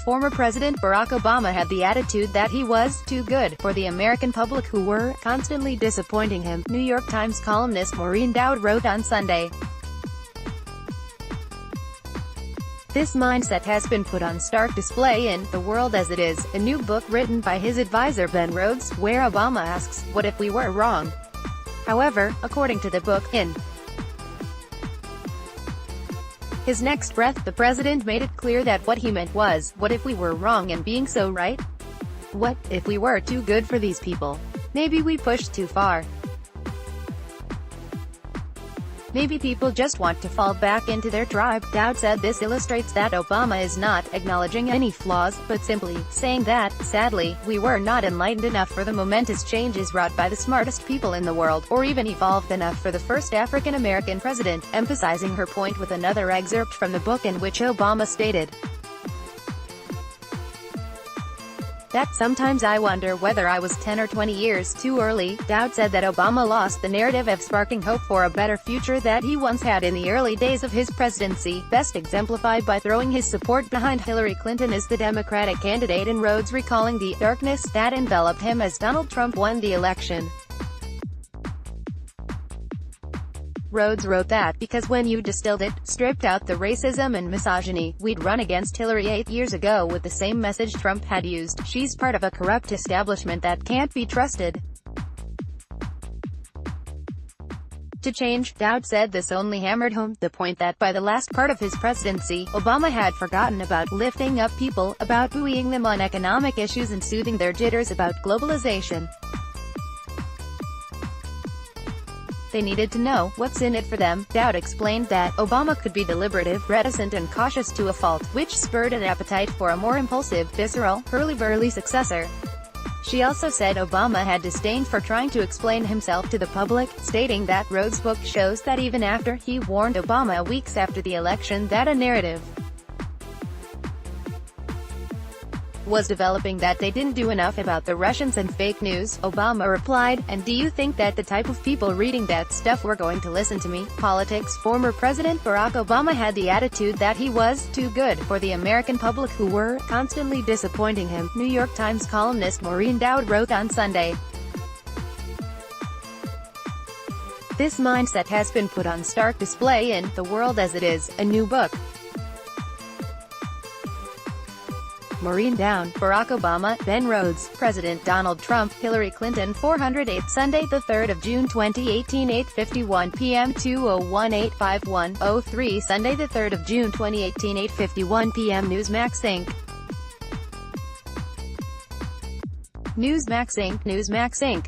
Former President Barack Obama had the attitude that he was too good for the American public who were constantly disappointing him, New York Times columnist Maureen Dowd wrote on Sunday. This mindset has been put on stark display in The World as It Is, a new book written by his advisor Ben Rhodes, where Obama asks, "What if we were wrong?" However, according to the book, in his next breath, the president made it clear that what he meant was, what if we were wrong in being so right? What if we were too good for these people? Maybe we pushed too far. Maybe people just want to fall back into their tribe. Dowd said this illustrates that Obama is not acknowledging any flaws, but simply saying that, sadly, we were not enlightened enough for the momentous changes wrought by the smartest people in the world, or even evolved enough for the first African-American president, emphasizing her point with another excerpt from the book in which Obama stated that sometimes I wonder whether I was 10 or 20 years too early. Dowd said that Obama lost the narrative of sparking hope for a better future that he once had in the early days of his presidency, best exemplified by throwing his support behind Hillary Clinton as the Democratic candidate, and Rhodes recalling the darkness that enveloped him as Donald Trump won the election. Rhodes wrote that, because when you distilled it, stripped out the racism and misogyny, we'd run against Hillary 8 years ago with the same message Trump had used. She's part of a corrupt establishment that can't be trusted to change. Dowd said this only hammered home the point that by the last part of his presidency, Obama had forgotten about lifting up people, about buoying them on economic issues and soothing their jitters about globalization. They needed to know what's in it for them. Dowd explained that Obama could be deliberative, reticent and cautious to a fault, which spurred an appetite for a more impulsive, visceral, hurly-burly successor. She also said Obama had disdain for trying to explain himself to the public, stating that Rhodes' book shows that even after he warned Obama weeks after the election that a narrative was developing that they didn't do enough about the Russians and fake news. Obama replied, "And do you think that the type of people reading that stuff were going to listen to me?" Politics. Former President Barack Obama had the attitude that he was too good for the American public who were constantly disappointing him, New York Times columnist Maureen Dowd wrote on Sunday. This mindset has been put on stark display in The World as It Is, a new book. Maureen Dowd, Barack Obama, Ben Rhodes, President Donald Trump, Hillary Clinton 408 Sunday 3 June 2018 8:51 p.m. 201-851-03 Sunday 3 June 2018 8:51 p.m. Newsmax Inc. Newsmax Inc.